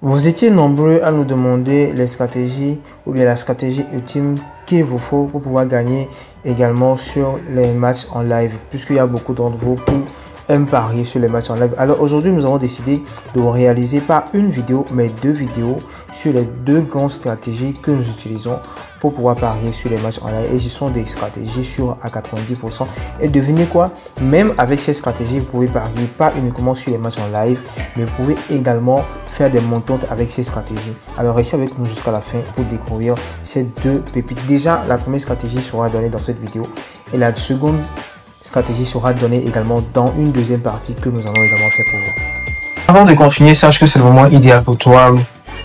Vous étiez nombreux à nous demander les stratégies ou bien la stratégie ultime qu'il vous faut pour pouvoir gagner également sur les matchs en live, puisqu'il y a beaucoup d'entre vous qui aiment parier sur les matchs en live. Alors aujourd'hui, nous avons décidé de vous réaliser pas une vidéo, mais 2 vidéos sur les 2 grandes stratégies que nous utilisons pour pouvoir parier sur les matchs en live. Et ce sont des stratégies sûres à 90%. Et devinez quoi? Même avec ces stratégies, vous pouvez parier pas uniquement sur les matchs en live, mais vous pouvez également faire des montantes avec ces stratégies. Alors restez avec nous jusqu'à la fin pour découvrir ces 2 pépites. Déjà, la première stratégie sera donnée dans cette vidéo et la seconde stratégie sera donnée également dans une deuxième partie que nous allons également faire pour vous. Avant de continuer, sache que c'est le moment idéal pour toi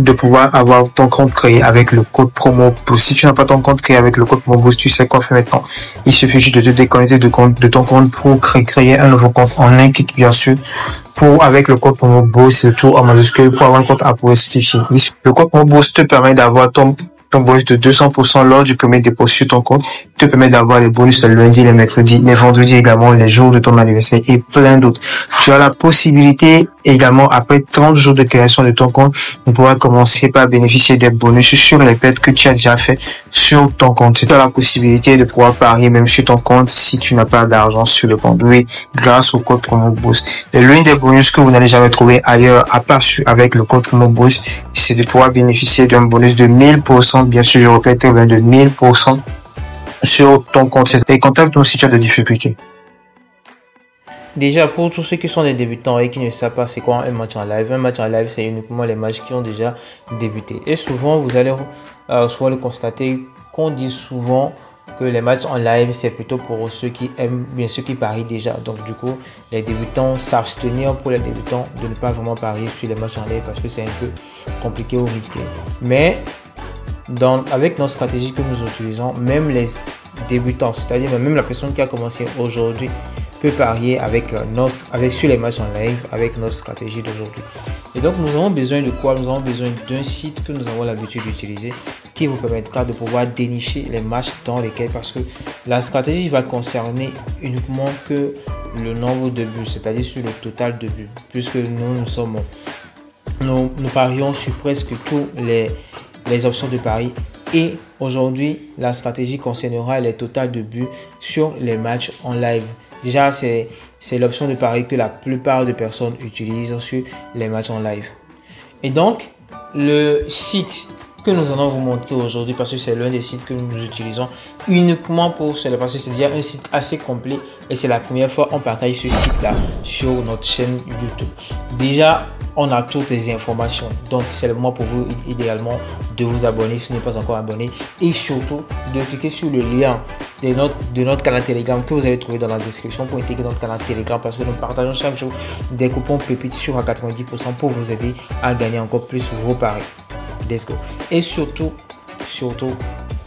de pouvoir avoir ton compte créé avec le code promo boost. Si tu n'as pas ton compte créé avec le code promo boost, tu sais quoi faire maintenant. Il suffit juste de te déconnecter de ton compte pour créer un nouveau compte en un clic, bien sûr. Avec le code promo boost, c'est tout en majuscule pour avoir un compte approuvé certifié. Le code promo boost te permet d'avoir ton bonus de 200% lors du premier dépôt sur ton compte, te permet d'avoir les bonus le lundi, les mercredis, les vendredis également, les jours de ton anniversaire et plein d'autres. Tu as la possibilité également, après 30 jours de création de ton compte, de pouvoir commencer par bénéficier des bonus sur les pertes que tu as déjà fait sur ton compte. Tu as la possibilité de pouvoir parier même sur ton compte si tu n'as pas d'argent sur le compte. Oui, grâce au code promo boost. Et l'une des bonus que vous n'allez jamais trouver ailleurs, à part avec le code promo boost, c'est de pouvoir bénéficier d'un bonus de 1000%, bien sûr, je répète, de 1000% sur ton compte. Et contacte-nous si tu as des difficultés. Déjà, pour tous ceux qui sont des débutants et qui ne savent pas c'est quoi un match en live, c'est uniquement les matchs qui ont déjà débuté. Et souvent, vous allez soit le constater qu'on dit souvent que les matchs en live, c'est plutôt pour ceux qui aiment, bien ceux qui parient déjà. Donc, du coup, les débutants s'abstenir pour les débutants de ne pas vraiment parier sur les matchs en live parce que c'est un peu compliqué ou risqué. Mais, avec notre stratégie que nous utilisons, même les débutants, c'est-à-dire même la personne qui a commencé aujourd'hui, peut parier sur les matchs en live avec notre stratégie d'aujourd'hui. Et donc nous avons besoin de quoi? Nous avons besoin d'un site que nous avons l'habitude d'utiliser qui vous permettra de pouvoir dénicher les matchs dans lesquels, parce que la stratégie va concerner uniquement que le nombre de buts, c'est-à-dire sur le total de buts, puisque nous parions sur presque toutes les options de pari. Et aujourd'hui, la stratégie concernera les totals de buts sur les matchs en live. Déjà, c'est l'option de pari que la plupart des personnes utilisent sur les matchs en live. Et donc, le site que nous allons vous montrer aujourd'hui, parce que c'est l'un des sites que nous utilisons uniquement pour cela, parce que c'est déjà un site assez complet et c'est la première fois qu'on partage ce site-là sur notre chaîne YouTube. Déjà, on a toutes les informations, donc c'est le moment pour vous idéalement de vous abonner si vous n'êtes pas encore abonné et surtout de cliquer sur le lien de notre canal Telegram que vous allez trouver dans la description pour intégrer notre canal Telegram, parce que nous partageons chaque jour des coupons pépites sur à 90% pour vous aider à gagner encore plus vos paris. Let's go. Et surtout,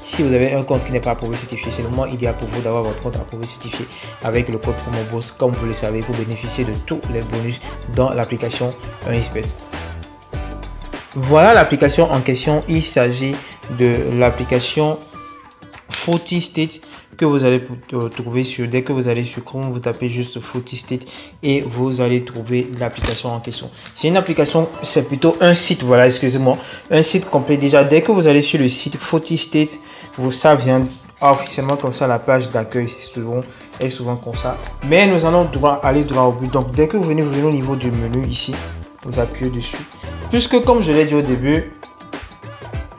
si vous avez un compte qui n'est pas approuvé certifié, c'est le moment idéal pour vous d'avoir votre compte approuvé certifié avec le code promo boost, comme vous le savez, pour bénéficier de tous les bonus dans l'application 1xBet. Voilà l'application en question. Il s'agit de l'application 40 State que vous allez trouver dès que vous allez sur Chrome, vous tapez juste 40 State et vous allez trouver l'application en question. C'est une application, c'est plutôt un site, voilà, excusez-moi, un site complet. Déjà, dès que vous allez sur le site 40 State, ça vient officiellement comme ça, la page d'accueil est souvent comme ça. Mais nous allons aller droit au but. Donc, dès que vous venez au niveau du menu ici, vous appuyez dessus. Puisque, comme je l'ai dit au début,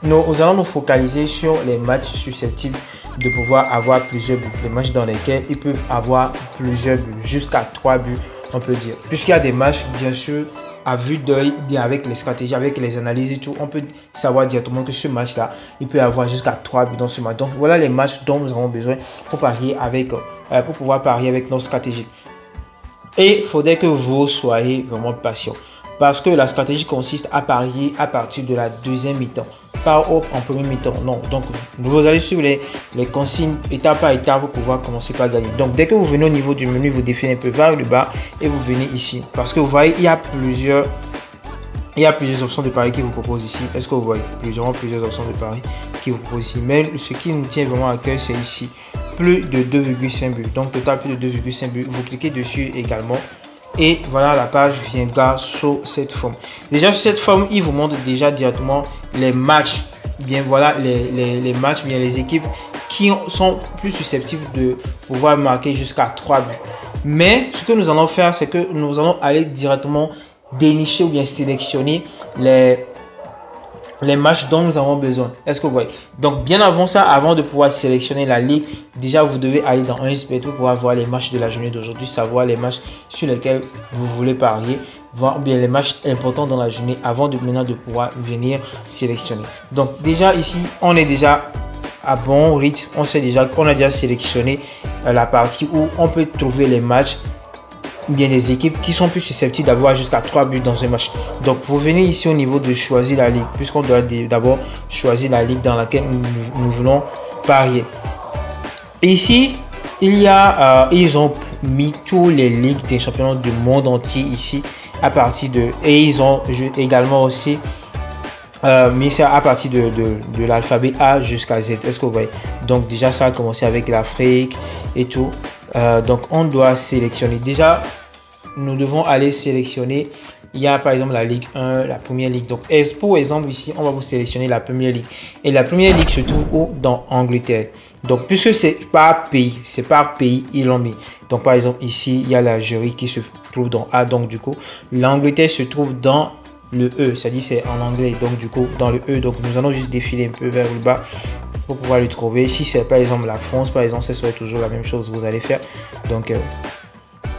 nous allons nous focaliser sur les matchs susceptibles de pouvoir avoir plusieurs buts. Les matchs dans lesquels ils peuvent avoir plusieurs buts, jusqu'à 3 buts, on peut dire. Puisqu'il y a des matchs, bien sûr, à vue d'œil, bien avec les stratégies, avec les analyses et tout, on peut savoir directement que ce match-là, il peut avoir jusqu'à 3 buts dans ce match. Donc voilà les matchs dont nous avons besoin pour pouvoir parier avec nos stratégies. Et il faudrait que vous soyez vraiment patient, parce que la stratégie consiste à parier à partir de la deuxième mi-temps, pas en premier mi-temps. Non, donc vous allez suivre les consignes étape par étape pour pouvoir commencer par gagner. Donc dès que vous venez au niveau du menu, vous définissez un peu vers le bas et vous venez ici, parce que vous voyez il y a plusieurs options de paris qui vous proposent ici. Est-ce que vous voyez plusieurs options de paris qui vous proposent ici? Mais ce qui nous tient vraiment à cœur, c'est ici plus de 2,5 buts. Donc total plus de 2,5 buts. Vous cliquez dessus également et voilà, la page viendra sur cette forme. Déjà sur cette forme, il vous montre déjà directement les matchs, bien voilà les matchs, bien les équipes qui sont plus susceptibles de pouvoir marquer jusqu'à 3 buts. Mais ce que nous allons faire, c'est que nous allons aller directement dénicher ou bien sélectionner les matchs dont nous avons besoin. Est-ce que vous voyez? Donc, bien avant ça, avant de pouvoir sélectionner la ligue, déjà, vous devez aller dans un XBet pour pouvoir voir les matchs de la journée d'aujourd'hui, savoir les matchs sur lesquels vous voulez parier, voir bien les matchs importants dans la journée avant de maintenant de pouvoir venir sélectionner. Donc, déjà ici, on est déjà à bon rythme. On a déjà sélectionné la partie où on peut trouver les matchs, bien des équipes qui sont plus susceptibles d'avoir jusqu'à 3 buts dans un match. Donc, vous venez ici au niveau de choisir la ligue, puisqu'on doit d'abord choisir la ligue dans laquelle nous voulons parier. Ici, ils ont mis tous les ligues des championnats du monde entier ici à partir de... Et ils ont également aussi mis ça à partir de l'alphabet A jusqu'à Z. Est-ce que vous voyez? Donc, déjà, ça a commencé avec l'Afrique et tout. Donc, on doit sélectionner. Déjà, nous devons aller sélectionner. Il y a par exemple la Ligue 1, la Première Ligue. Donc, pour exemple, ici, on va vous sélectionner la Première Ligue. Et la Première Ligue se trouve où? Dans Angleterre. Donc, puisque c'est par pays, ils l'ont mis. Donc, par exemple, ici, il y a l'Algérie qui se trouve dans A. Donc, du coup, l'Angleterre se trouve dans le E. C'est-à-dire, c'est en anglais. Donc, du coup, dans le E. Donc, nous allons juste défiler un peu vers le bas pour pouvoir le trouver. Si c'est par exemple la France, par exemple, ce serait toujours la même chose vous allez faire. Donc,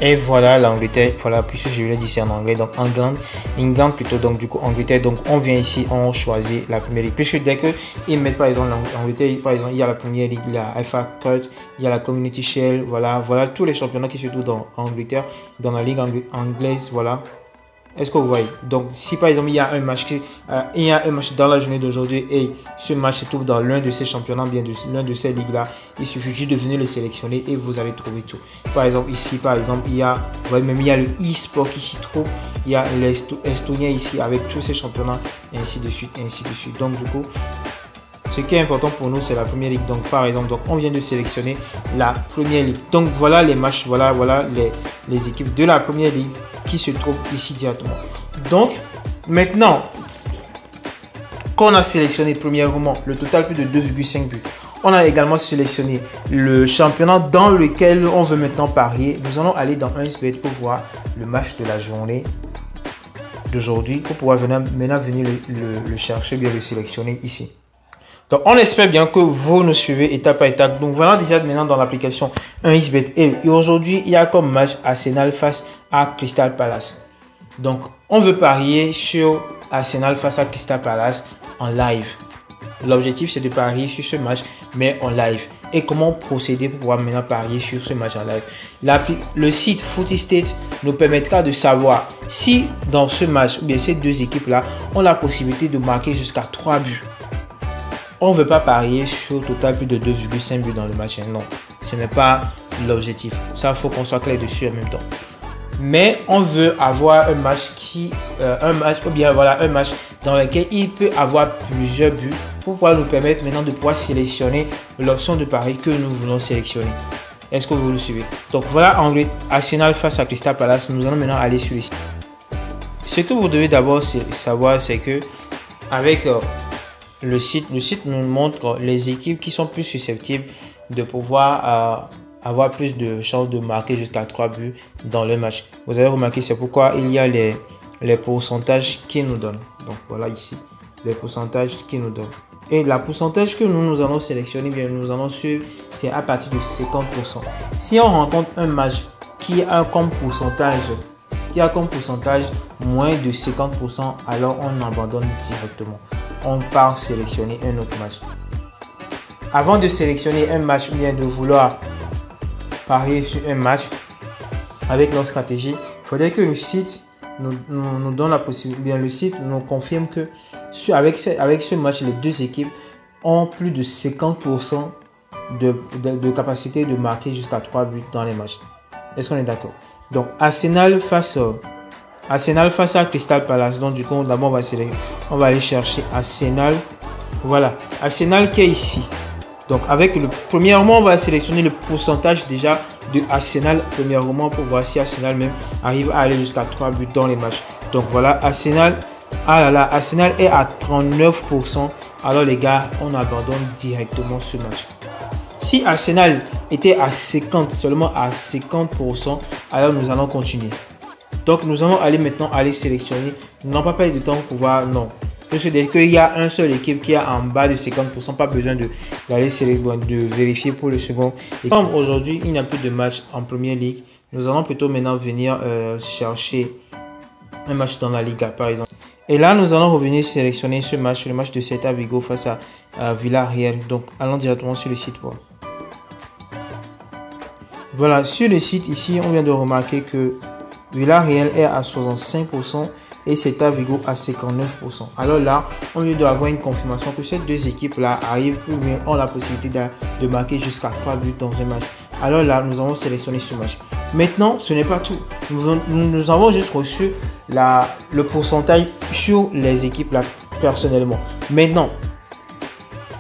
et voilà l'Angleterre, voilà, puisque je l'ai dit c'est en anglais, donc England plutôt, donc du coup Angleterre. Donc on vient ici, on choisit la première ligue, puisque dès que ils mettent par exemple l'Angleterre, par exemple il y a la première ligue, il y a FA Cup, il y a la Community Shield, voilà tous les championnats qui se trouvent dans Angleterre, dans la ligue anglaise, voilà. Est-ce que vous voyez? Donc, si par exemple il y a un match, dans la journée d'aujourd'hui et ce match se trouve dans l'un de ces championnats, bien de l'un de ces ligues-là, il suffit juste de venir le sélectionner et vous allez trouver tout. Par exemple, ici, par exemple, il y a le e-sport qui s'y trouve, il y a l'Estonien ici avec tous ces championnats, et ainsi de suite, et ainsi de suite. Donc, du coup, ce qui est important pour nous, c'est la première ligue. Donc, par exemple, on vient de sélectionner la première ligue. Donc, voilà les matchs, voilà les équipes de la première ligue qui se trouvent ici directement. Donc, maintenant qu'on a sélectionné premièrement le total plus de 2,5 buts, on a également sélectionné le championnat dans lequel on veut maintenant parier. Nous allons aller dans un XBet pour voir le match de la journée d'aujourd'hui, pour pouvoir maintenant venir le chercher, bien le sélectionner ici. Donc, on espère bien que vous nous suivez étape par étape. Donc, voilà déjà maintenant dans l'application 1xBet. Et aujourd'hui, il y a comme match Arsenal face à Crystal Palace. Donc, on veut parier sur Arsenal face à Crystal Palace en live. L'objectif, c'est de parier sur ce match, mais en live. Et comment procéder pour pouvoir maintenant parier sur ce match en live? Le site Footystate nous permettra de savoir si dans ce match, ou bien ces deux équipes-là, ont la possibilité de marquer jusqu'à 3 buts. On ne veut pas parier sur le total plus de 2,5 buts dans le match. Non, ce n'est pas l'objectif. Ça, il faut qu'on soit clair dessus en même temps. Mais on veut avoir un match un match dans lequel il peut avoir plusieurs buts pour pouvoir nous permettre maintenant de pouvoir sélectionner l'option de pari que nous voulons sélectionner. Est-ce que vous le suivez? Donc voilà, Arsenal face à Crystal Palace. Nous allons maintenant aller sur le site. Ce que vous devez d'abord savoir, c'est que avec le site nous montre les équipes qui sont plus susceptibles de pouvoir avoir plus de chances de marquer jusqu'à 3 buts dans le match. Vous avez remarqué, c'est pourquoi il y a les pourcentages qui nous donnent. Donc voilà ici, les pourcentages qui nous donnent. Et la pourcentage que nous allons sélectionner, bien nous allons suivre, c'est à partir de 50%. Si on rencontre un match qui a comme pourcentage moins de 50%, alors on abandonne directement. On part sélectionner un autre match. Avant de sélectionner un match ou bien de vouloir parier sur un match avec notre stratégie, il faudrait que le site nous donne la possibilité, bien le site nous confirme que avec ce match, les deux équipes ont plus de 50% de capacité de marquer jusqu'à 3 buts dans les matchs. Est-ce qu'on est d'accord? Donc Arsenal face à Crystal Palace. Donc du coup, d'abord on va aller chercher Arsenal. Voilà, Arsenal qui est ici. Donc avec premièrement, on va sélectionner le pourcentage déjà de Arsenal, premièrement, pour voir si Arsenal même arrive à aller jusqu'à 3 buts dans les matchs. Donc voilà, Arsenal, ah là là, Arsenal est à 39%. Alors les gars, on abandonne directement ce match. Si Arsenal était à 50, seulement à 50%, alors nous allons continuer. Donc nous allons aller maintenant sélectionner. Nous n'avons pas payé de temps pour pouvoir, non. Parce que dès qu'il y a un seul équipe qui est en bas de 50%, pas besoin de vérifier pour le second. Et comme aujourd'hui, il n'y a plus de match en Premier League, nous allons plutôt maintenant venir chercher un match dans la Liga, par exemple. Et là, nous allons revenir sélectionner ce match, le match de Celta Vigo face à Villarreal. Donc, allons directement sur le site. Voilà, sur le site, ici, on vient de remarquer que Villarreal est à 65% et Celta Vigo à 59%. Alors là, on vient d'avoir une confirmation que ces deux équipes-là arrivent ou bien ont la possibilité de marquer jusqu'à 3 buts dans un match. Alors là, nous avons sélectionné ce match. Maintenant, ce n'est pas tout. Nous avons juste reçu le pourcentage sur les équipes là, personnellement. Maintenant,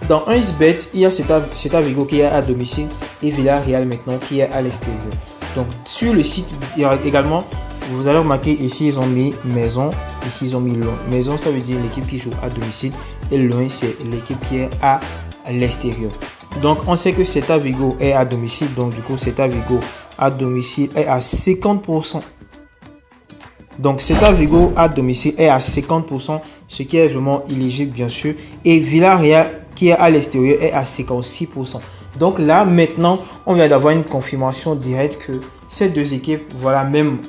dans 1xBet, il y a Celta Vigo qui est à domicile et Villarreal maintenant qui est à l'extérieur. Donc, sur le site également, vous allez remarquer ici, ils ont mis maison, ici, ils ont mis loin. Maison, ça veut dire l'équipe qui joue à domicile et loin, c'est l'équipe qui est à l'extérieur. Donc, on sait que Celta Vigo est à domicile. Donc, du coup, Celta Vigo à domicile est à 50%. Donc, Celta Vigo à domicile est à 50%, ce qui est vraiment éligible, bien sûr. Et Villarreal, qui est à l'extérieur, est à 56%. Donc là, maintenant, on vient d'avoir une confirmation directe que ces deux équipes, voilà, même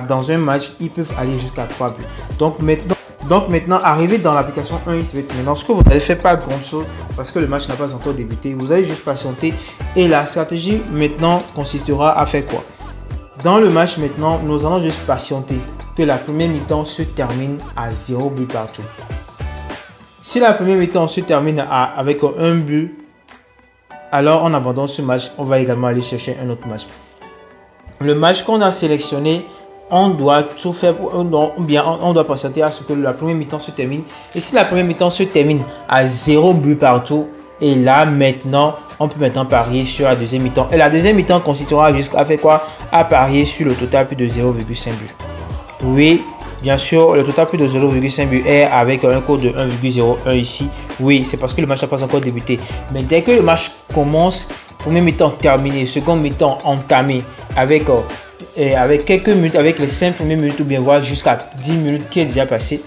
dans un match, ils peuvent aller jusqu'à 3 buts. Donc maintenant, arrivé dans l'application 1xBet, maintenant, ce que vous allez faire, pas grand chose parce que le match n'a pas encore débuté. Vous allez juste patienter et la stratégie maintenant consistera à faire quoi? Dans le match maintenant, nous allons juste patienter que la première mi-temps se termine à 0 but partout. Si la première mi-temps se termine avec un but, alors on abandonne ce match. On va également aller chercher un autre match. Le match qu'on a sélectionné, on doit tout faire, on doit patienter à ce que la première mi-temps se termine. Et si la première mi-temps se termine à 0 but partout, et là maintenant, on peut maintenant parier sur la deuxième mi-temps. Et la deuxième mi-temps consistera jusqu'à faire quoi? À parier sur le total plus de 0,5 but. Oui, bien sûr, le total plus de 0,5 but est avec un code de 1,01 ici. Oui, c'est parce que le match n'a pas encore débuté. Mais dès que le match commence, premier mi-temps terminé, second mi-temps entamé, avec quelques minutes, avec les 5 premières minutes ou bien voir jusqu'à 10 minutes qui est déjà passé,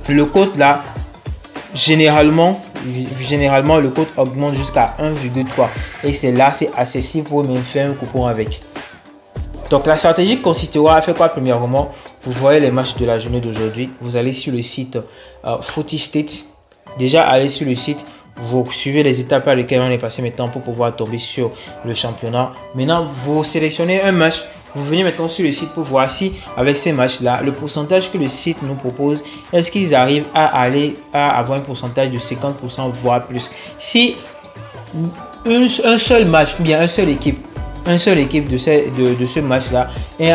le code là, généralement le code augmente jusqu'à 1,3 et c'est là, c'est accessible pour même faire un coupon avec. Donc la stratégie consistera à faire quoi? Premièrement, vous voyez les matchs de la journée d'aujourd'hui, vous allez sur le site Footy State. Déjà, allez sur le site, vous suivez les étapes par lesquelles on est passé maintenant pour pouvoir tomber sur le championnat. Maintenant, vous sélectionnez un match. Vous venez maintenant sur le site pour voir si avec ces matchs-là, le pourcentage que le site nous propose, est-ce qu'ils arrivent à avoir un pourcentage de 50% voire plus. Si un seul match, bien un seul équipe de ce match-là est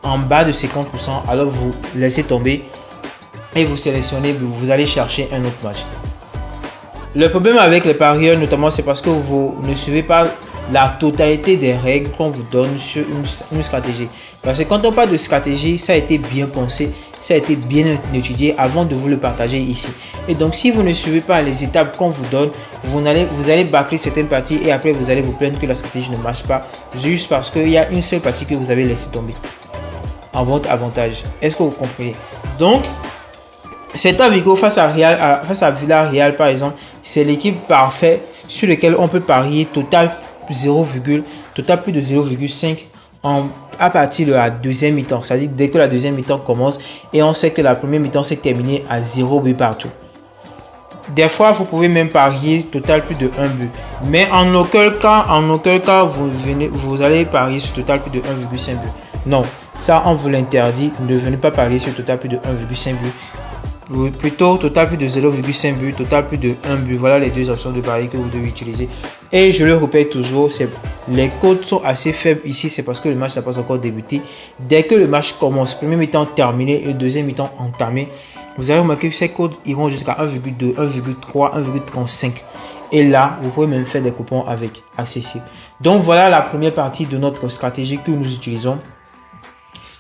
en bas de 50%, alors vous laissez tomber et vous sélectionnez, vous allez chercher un autre match. Le problème avec les parieurs notamment, c'est parce que vous ne suivez pas la totalité des règles qu'on vous donne sur une stratégie. Parce que quand on parle de stratégie, ça a été bien pensé, ça a été bien étudié avant de vous le partager ici. Et donc, si vous ne suivez pas les étapes qu'on vous donne, vous allez bâcler certaines parties et après, vous allez vous plaindre que la stratégie ne marche pas juste parce qu'il y a une seule partie que vous avez laissé tomber en votre avantage. Est-ce que vous comprenez? Donc, Celta Vigo face à Villarreal, par exemple, c'est l'équipe parfaite sur laquelle on peut parier total plus de 0,5 à partir de la deuxième mi-temps. C'est-à-dire dès que la deuxième mi-temps commence et on sait que la première mi-temps s'est terminée à 0 but partout. Des fois, vous pouvez même parier total plus de 1 but. Mais en aucun cas, vous allez parier sur total plus de 1,5 but. Non, ça on vous l'interdit. Ne venez pas parier sur total plus de 1,5 but. Plutôt total plus de 0,5 but, total plus de 1 but. Voilà les deux options de pari que vous devez utiliser. Et je le répète toujours, les codes sont assez faibles ici, c'est parce que le match n'a pas encore débuté. Dès que le match commence, premier mi-temps terminé et deuxième mi-temps entamé, vous allez remarquer que ces codes iront jusqu'à 1,2, 1,3, 1,35. Et là, vous pouvez même faire des coupons avec accessible. Donc voilà la première partie de notre stratégie que nous utilisons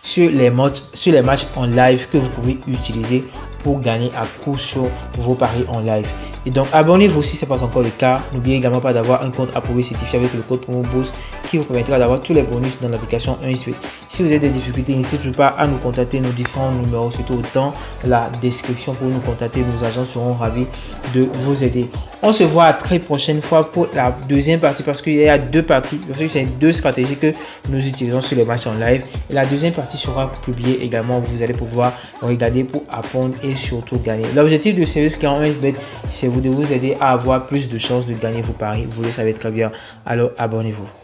sur les matchs en live que vous pouvez utiliser pour gagner à coup sur vos paris en live. Et donc abonnez-vous si ce n'est pas encore le cas. N'oubliez également pas d'avoir un compte approuvé certifié avec le code promo BOOST qui vous permettra d'avoir tous les bonus dans l'application 1xBet. Si vous avez des difficultés, n'hésitez toujours pas à nous contacter. Nos différents numéros se trouvent dans la description pour nous contacter. Nos agents seront ravis de vous aider. On se voit à très prochaine fois pour la deuxième partie parce qu'il y a deux parties. Parce que c'est deux stratégies que nous utilisons sur les matchs en live. Et la deuxième partie sera publiée également. Vous allez pouvoir regarder pour apprendre et surtout gagner. L'objectif de Serious Client 1xBet, c'est de vous aider à avoir plus de chances de gagner vos paris. Vous le savez très bien. Alors abonnez-vous.